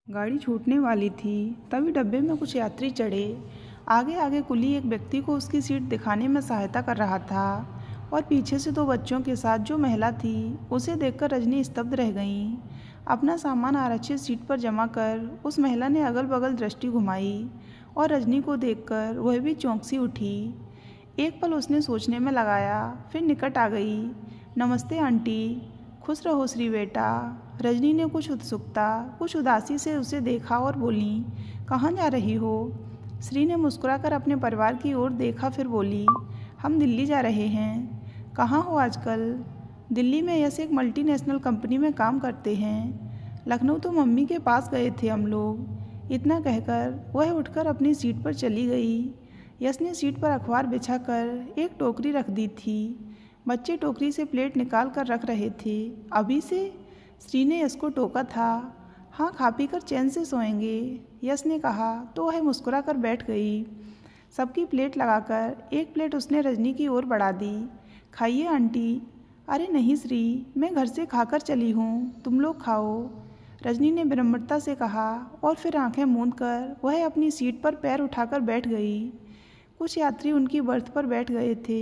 गाड़ी छूटने वाली थी, तभी डब्बे में कुछ यात्री चढ़े। आगे आगे कुली एक व्यक्ति को उसकी सीट दिखाने में सहायता कर रहा था और पीछे से दो बच्चों के साथ जो महिला थी उसे देखकर रजनी स्तब्ध रह गई। अपना सामान आरक्षित सीट पर जमा कर उस महिला ने अगल बगल दृष्टि घुमाई और रजनी को देखकर वह भी चौंक सी उठी। एक पल उसने सोचने में लगाया, फिर निकट आ गई। नमस्ते आंटी। खुश रहो श्री बेटा। रजनी ने कुछ उत्सुकता, कुछ उदासी से उसे देखा और बोली, कहाँ जा रही हो? श्री ने मुस्कुराकर अपने परिवार की ओर देखा, फिर बोली, हम दिल्ली जा रहे हैं। कहाँ हो आजकल? दिल्ली में यस एक मल्टीनेशनल कंपनी में काम करते हैं। लखनऊ तो मम्मी के पास गए थे हम लोग। इतना कहकर वह उठकर अपनी सीट पर चली गई। यस ने सीट पर अखबार बिछाकर एक टोकरी रख दी थी। बच्चे टोकरी से प्लेट निकाल कर रख रहे थे। अभी से? श्री ने यस को टोका था। हाँ, खा पी कर चैन से सोएंगे, यस ने कहा तो वह मुस्कुरा कर बैठ गई। सबकी प्लेट लगाकर एक प्लेट उसने रजनी की ओर बढ़ा दी। खाइए आंटी। अरे नहीं श्री, मैं घर से खाकर चली हूँ, तुम लोग खाओ, रजनी ने विनम्रता से कहा और फिर आंखें मूंद कर वह अपनी सीट पर पैर उठाकर बैठ गई। कुछ यात्री उनकी बर्थ पर बैठ गए थे।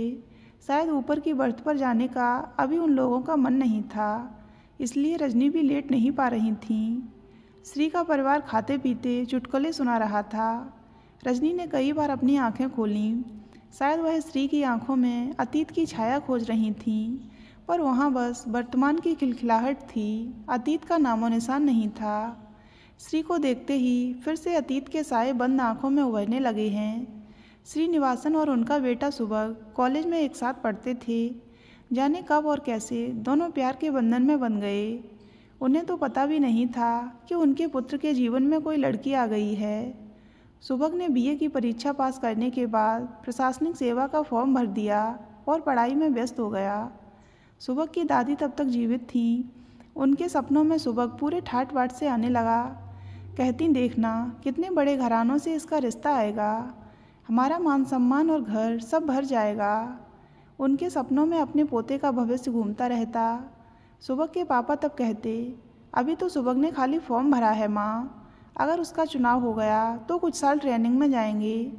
शायद ऊपर की बर्थ पर जाने का अभी उन लोगों का मन नहीं था, इसलिए रजनी भी लेट नहीं पा रही थीं। श्री का परिवार खाते पीते चुटकुले सुना रहा था। रजनी ने कई बार अपनी आंखें खोलीं। शायद वह श्री की आंखों में अतीत की छाया खोज रही थीं, पर वहाँ बस वर्तमान की खिलखिलाहट थी, अतीत का नामो निशान नहीं था। श्री को देखते ही फिर से अतीत के साए बंद आंखों में उभरने लगे हैं। श्रीनिवासन और उनका बेटा सुबह कॉलेज में एक साथ पढ़ते थे। जाने कब और कैसे दोनों प्यार के बंधन में बंध गए। उन्हें तो पता भी नहीं था कि उनके पुत्र के जीवन में कोई लड़की आ गई है। सुबह ने बीए की परीक्षा पास करने के बाद प्रशासनिक सेवा का फॉर्म भर दिया और पढ़ाई में व्यस्त हो गया। सुबह की दादी तब तक जीवित थीं। उनके सपनों में सुबह पूरे ठाट बाट से आने लगा। कहती, देखना कितने बड़े घरानों से इसका रिश्ता आएगा, हमारा मान सम्मान और घर सब भर जाएगा। उनके सपनों में अपने पोते का भविष्य घूमता रहता। सुबह के पापा तब कहते, अभी तो सुबह ने खाली फॉर्म भरा है माँ, अगर उसका चुनाव हो गया तो कुछ साल ट्रेनिंग में जाएंगे।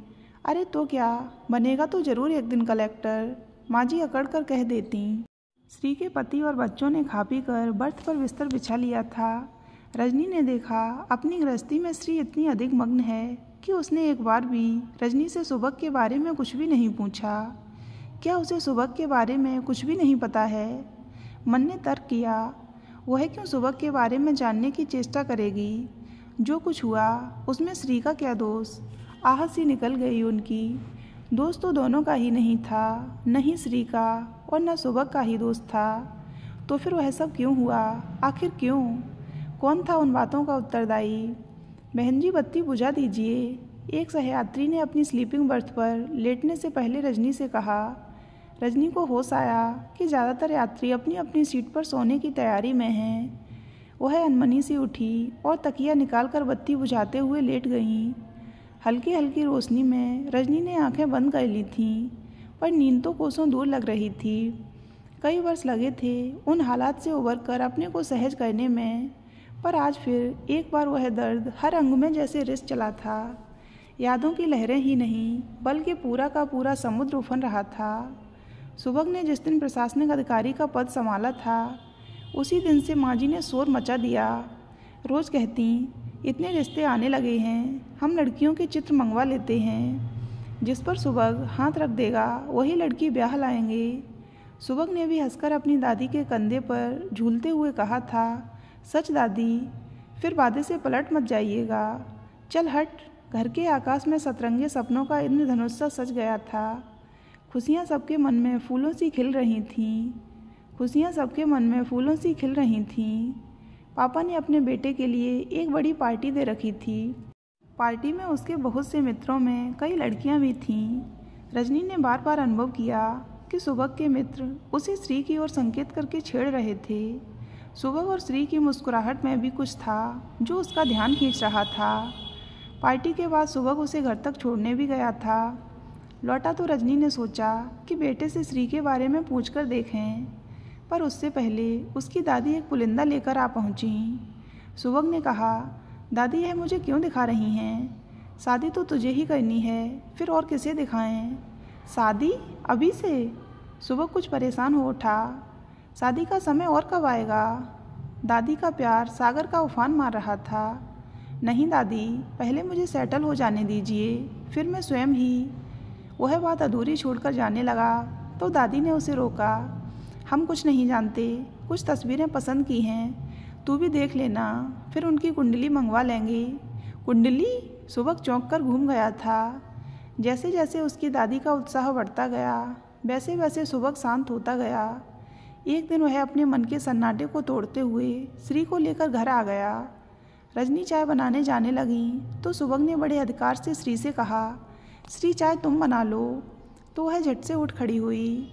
अरे तो क्या, बनेगा तो ज़रूर एक दिन कलेक्टर, माँ जी अकड़ कर कह देती। श्री के पति और बच्चों ने खा पी कर बर्थ पर बिस्तर बिछा लिया था। रजनी ने देखा अपनी गृहस्थी में श्री इतनी अधिक मग्न है कि उसने एक बार भी रजनी से सुबह के बारे में कुछ भी नहीं पूछा। क्या उसे सुबह के बारे में कुछ भी नहीं पता है? मन ने तर्क किया, वह क्यों सुबह के बारे में जानने की चेष्टा करेगी? जो कुछ हुआ उसमें श्री का क्या दोष? आहट सी निकल गई उनकी। दोष तो दोनों का ही नहीं था, न ही श्री का और न सुबह का ही दोष था। तो फिर वह सब क्यों हुआ? आखिर क्यों? कौन था उन बातों का उत्तरदायी? बहन जी बत्ती बुझा दीजिए, एक सहयात्री ने अपनी स्लीपिंग बर्थ पर लेटने से पहले रजनी से कहा। रजनी को होश आया कि ज़्यादातर यात्री अपनी अपनी सीट पर सोने की तैयारी में हैं। वह अनमनी सी उठी और तकिया निकालकर बत्ती बुझाते हुए लेट गईं। हल्की हल्की रोशनी में रजनी ने आंखें बंद कर ली थीं, पर नींद तो कोसों दूर लग रही थी। कई वर्ष लगे थे उन हालात से उबर कर अपने को सहज करने में, पर आज फिर एक बार वह दर्द हर अंग में जैसे रिस चला था। यादों की लहरें ही नहीं बल्कि पूरा का पूरा समुद्र उफन रहा था। सुबह ने जिस दिन प्रशासनिक अधिकारी का पद संभाला था, उसी दिन से माँ जी ने शोर मचा दिया। रोज़ कहती, इतने रिश्ते आने लगे हैं, हम लड़कियों के चित्र मंगवा लेते हैं, जिस पर सुबह हाथ रख देगा वही लड़की ब्याह लाएंगे। सुबह ने भी हंसकर अपनी दादी के कंधे पर झूलते हुए कहा था, सच दादी, फिर वादे से पलट मत जाइएगा। चल हट। घर के आकाश में सतरंगे सपनों का इंद्रधनुष सा सज गया था। खुशियाँ सबके मन में फूलों सी खिल रही थीं। खुशियाँ सबके मन में फूलों सी खिल रही थीं। पापा ने अपने बेटे के लिए एक बड़ी पार्टी दे रखी थी। पार्टी में उसके बहुत से मित्रों में कई लड़कियां भी थीं। रजनी ने बार बार अनुभव किया कि सुबह के मित्र उसे श्री की ओर संकेत करके छेड़ रहे थे। सुबह और श्री की मुस्कुराहट में भी कुछ था जो उसका ध्यान खींच रहा था। पार्टी के बाद सुबह उसे घर तक छोड़ने भी गया था। लौटा तो रजनी ने सोचा कि बेटे से श्री के बारे में पूछकर देखें, पर उससे पहले उसकी दादी एक पुलिंदा लेकर आ पहुंची। सुबह ने कहा, दादी यह मुझे क्यों दिखा रही हैं? शादी तो तुझे ही करनी है, फिर और किसे दिखाएं? शादी? अभी से? सुबह कुछ परेशान हो उठा। शादी का समय और कब आएगा? दादी का प्यार सागर का उफान मार रहा था। नहीं दादी, पहले मुझे सेटल हो जाने दीजिए, फिर मैं स्वयं ही। वह बात अधूरी छोड़कर जाने लगा तो दादी ने उसे रोका। हम कुछ नहीं जानते, कुछ तस्वीरें पसंद की हैं, तू भी देख लेना, फिर उनकी कुंडली मंगवा लेंगे। कुंडली? सुबह चौंक कर घूम गया था। जैसे जैसे उसकी दादी का उत्साह बढ़ता गया, वैसे वैसे सुबह शांत होता गया। एक दिन वह अपने मन के सन्नाटे को तोड़ते हुए श्री को लेकर घर आ गया। रजनी चाय बनाने जाने लगी तो सुबह ने बड़े अधिकार से श्री से कहा, श्री चाय तुम बना लो। तो वह झट से उठ खड़ी हुई।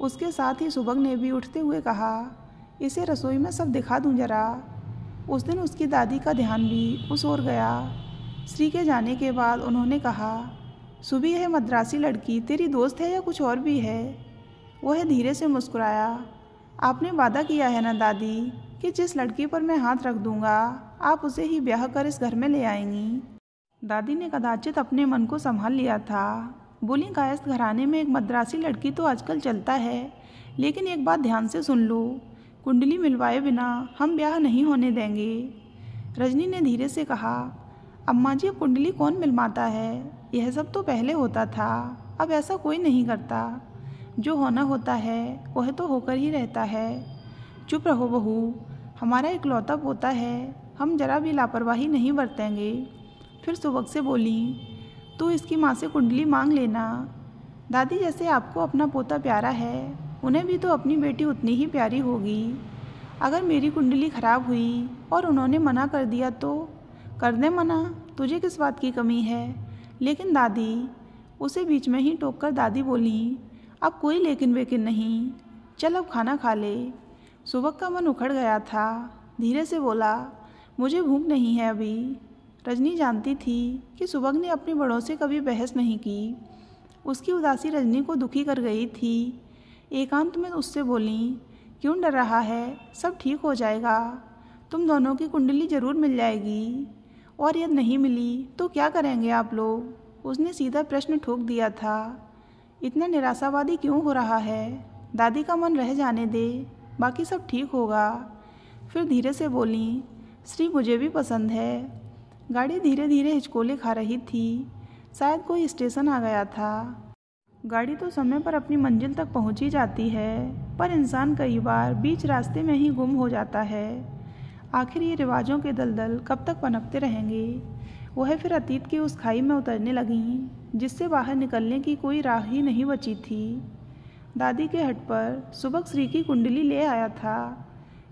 उसके साथ ही सुबह ने भी उठते हुए कहा, इसे रसोई में सब दिखा दूं जरा। उस दिन उसकी दादी का ध्यान भी उस ओर गया। श्री के जाने के बाद उन्होंने कहा, सुबह यह मद्रासी लड़की तेरी दोस्त है या कुछ और भी है? वह धीरे से मुस्कुराया। आपने वादा किया है ना दादी कि जिस लड़की पर मैं हाथ रख दूंगा आप उसे ही ब्याह कर इस घर में ले आएंगी। दादी ने कदाचित अपने मन को संभाल लिया था। बोली, कायस्थ घराने में एक मद्रासी लड़की तो आजकल चलता है, लेकिन एक बात ध्यान से सुन लो, कुंडली मिलवाए बिना हम ब्याह नहीं होने देंगे। रजनी ने धीरे से कहा, अम्मा जी, अब कुंडली कौन मिलवाता है? यह सब तो पहले होता था, अब ऐसा कोई नहीं करता। जो होना होता है वह तो होकर ही रहता है। चुप रहो बहू, हमारा इकलौता पोता है, हम जरा भी लापरवाही नहीं बरतेंगे। फिर सुबह से बोली, तू इसकी माँ से कुंडली मांग लेना। दादी, जैसे आपको अपना पोता प्यारा है, उन्हें भी तो अपनी बेटी उतनी ही प्यारी होगी। अगर मेरी कुंडली खराब हुई और उन्होंने मना कर दिया तो कर दे मना, तुझे किस बात की कमी है? लेकिन दादी, उसे बीच में ही टोक कर दादी बोली, अब कोई लेकिन वेकिन नहीं, चल अब खाना खा ले। सुबह का मन उखड़ गया था। धीरे से बोला, मुझे भूख नहीं है अभी। रजनी जानती थी कि सुबह ने अपने बड़ों से कभी बहस नहीं की। उसकी उदासी रजनी को दुखी कर गई थी। एकांत में उससे बोली, क्यों डर रहा है, सब ठीक हो जाएगा, तुम दोनों की कुंडली जरूर मिल जाएगी। और यदि नहीं मिली तो क्या करेंगे आप लोग? उसने सीधा प्रश्न ठोक दिया था। इतना निराशावादी क्यों हो रहा है? दादी का मन रह जाने दे, बाकी सब ठीक होगा। फिर धीरे से बोली, श्री मुझे भी पसंद है। गाड़ी धीरे धीरे हिचकोले खा रही थी। शायद कोई स्टेशन आ गया था। गाड़ी तो समय पर अपनी मंजिल तक पहुंच ही जाती है, पर इंसान कई बार बीच रास्ते में ही गुम हो जाता है। आखिर ये रिवाजों के दलदल कब तक पनपते रहेंगे? वह फिर अतीत की उस खाई में उतरने लगीं जिससे बाहर निकलने की कोई राह ही नहीं बची थी। दादी के हट पर सुबह श्री की कुंडली ले आया था,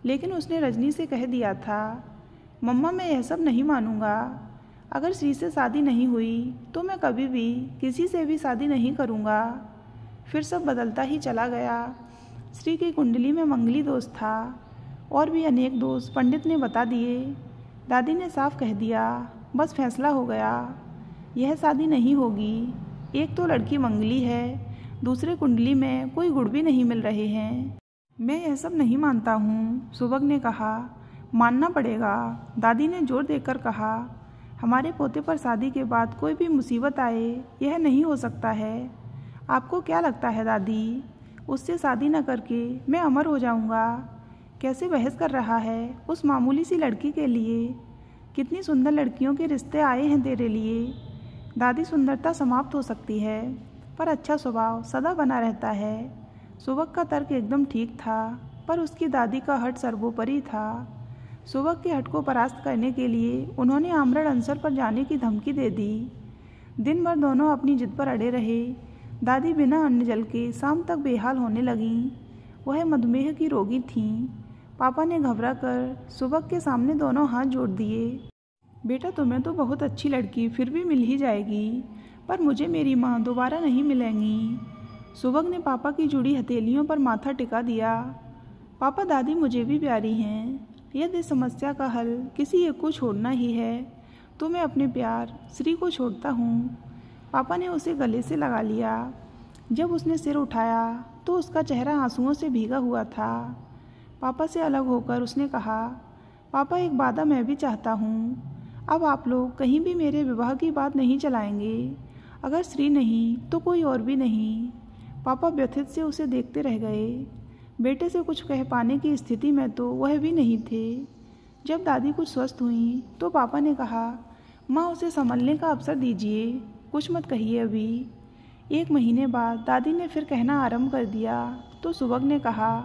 लेकिन उसने रजनी से कह दिया था, मम्मा मैं यह सब नहीं मानूंगा। अगर श्री से शादी नहीं हुई तो मैं कभी भी किसी से भी शादी नहीं करूंगा। फिर सब बदलता ही चला गया। श्री की कुंडली में मंगली दोष था और भी अनेक दोष पंडित ने बता दिए। दादी ने साफ कह दिया, बस फैसला हो गया, यह शादी नहीं होगी। एक तो लड़की मंगली है, दूसरे कुंडली में कोई गुड़ भी नहीं मिल रहे हैं। मैं यह सब नहीं मानता हूँ, सुबह ने कहा। मानना पड़ेगा, दादी ने जोर देकर कहा। हमारे पोते पर शादी के बाद कोई भी मुसीबत आए, यह नहीं हो सकता है। आपको क्या लगता है दादी, उससे शादी न करके मैं अमर हो जाऊंगा? कैसे बहस कर रहा है उस मामूली सी लड़की के लिए। कितनी सुंदर लड़कियों के रिश्ते आए हैं तेरे लिए। दादी, सुंदरता समाप्त हो सकती है, पर अच्छा स्वभाव सदा बना रहता है। सुबह का तर्क एकदम ठीक था, पर उसकी दादी का हट सर्वोपरि था। सुबह के हट को परास्त करने के लिए उन्होंने आमरण अनसर पर जाने की धमकी दे दी। दिन भर दोनों अपनी जिद पर अड़े रहे। दादी बिना अन्न जल के शाम तक बेहाल होने लगीं। वह मधुमेह की रोगी थीं। पापा ने घबरा कर सुबह के सामने दोनों हाथ जोड़ दिए। बेटा, तुम्हें तो बहुत अच्छी लड़की फिर भी मिल ही जाएगी, पर मुझे मेरी माँ दोबारा नहीं मिलेंगी। सुबह ने पापा की जुड़ी हथेलियों पर माथा टिका दिया। पापा, दादी मुझे भी प्यारी हैं। यदि समस्या का हल किसी एक को छोड़ना ही है तो मैं अपने प्यार श्री को छोड़ता हूँ। पापा ने उसे गले से लगा लिया। जब उसने सिर उठाया तो उसका चेहरा आंसुओं से भीगा हुआ था। पापा से अलग होकर उसने कहा, पापा एक वादा मैं भी चाहता हूँ। अब आप लोग कहीं भी मेरे विवाह की बात नहीं चलाएंगे। अगर श्री नहीं तो कोई और भी नहीं। पापा व्यथित से उसे देखते रह गए। बेटे से कुछ कह पाने की स्थिति में तो वह भी नहीं थे। जब दादी कुछ स्वस्थ हुई तो पापा ने कहा, माँ उसे संभलने का अवसर दीजिए, कुछ मत कहिए अभी। 1 महीने बाद दादी ने फिर कहना आरंभ कर दिया तो सुबह ने कहा,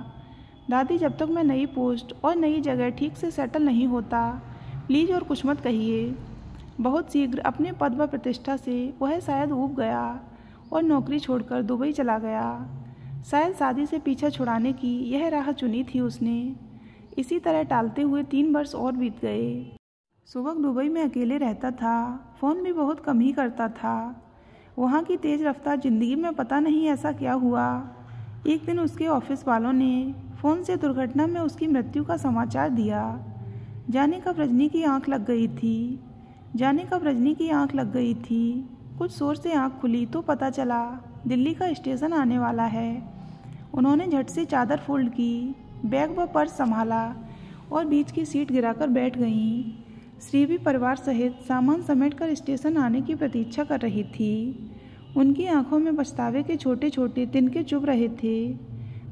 दादी जब तक मैं नई पोस्ट और नई जगह ठीक से सेटल नहीं होता, प्लीज़ और कुछ मत कहिए। बहुत शीघ्र अपने पद व प्रतिष्ठा से वह शायद ऊब गया और नौकरी छोड़कर दुबई चला गया। शायद शादी से पीछा छुड़ाने की यह राह चुनी थी उसने। इसी तरह टालते हुए 3 वर्ष और बीत गए। सुबह दुबई में अकेले रहता था, फ़ोन भी बहुत कम ही करता था। वहाँ की तेज़ रफ्तार ज़िंदगी में पता नहीं ऐसा क्या हुआ। एक दिन उसके ऑफिस वालों ने फ़ोन से दुर्घटना में उसकी मृत्यु का समाचार दिया। जाने कब रजनी की आंख लग गई थी। कुछ शोर से आंख खुली तो पता चला दिल्ली का स्टेशन आने वाला है। उन्होंने झट से चादर फोल्ड की, बैग व पर्स संभाला और बीच की सीट गिराकर बैठ गईं। श्री भी परिवार सहित सामान समेटकर स्टेशन आने की प्रतीक्षा कर रही थी। उनकी आंखों में पछतावे के छोटे छोटे तिनके चुभ रहे थे।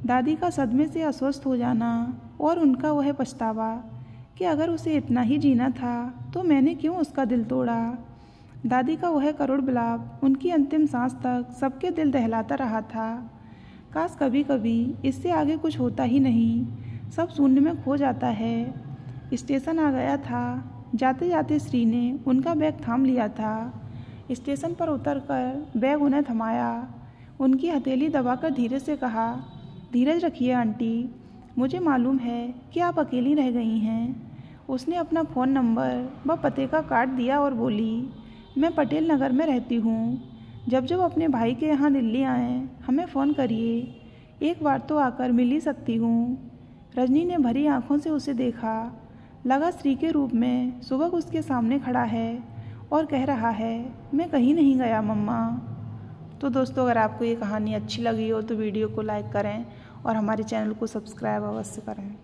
दादी का सदमे से अस्वस्थ हो जाना और उनका वह पछतावा कि अगर उसे इतना ही जीना था तो मैंने क्यों उसका दिल तोड़ा। दादी का वह करुण विलाप उनकी अंतिम सांस तक सबके दिल दहलाता रहा था। काश कभी कभी इससे आगे कुछ होता ही नहीं, सब शून्य में खो जाता है। स्टेशन आ गया था। जाते जाते श्री ने उनका बैग थाम लिया था। स्टेशन पर उतरकर बैग उन्हें थमाया। उनकी हथेली दबाकर धीरे से कहा, धीरज रखिए आंटी, मुझे मालूम है कि आप अकेली रह गई हैं। उसने अपना फ़ोन नंबर व पते का कार्ड दिया और बोली, मैं पटेल नगर में रहती हूँ। जब अपने भाई के यहाँ दिल्ली आएँ हमें फ़ोन करिए, एक बार तो आकर मिल ही सकती हूँ। रजनी ने भरी आंखों से उसे देखा। लगा श्री के रूप में सुबह उसके सामने खड़ा है और कह रहा है, मैं कहीं नहीं गया मम्मा। तो दोस्तों, अगर आपको ये कहानी अच्छी लगी हो तो वीडियो को लाइक करें और हमारे चैनल को सब्सक्राइब अवश्य करें।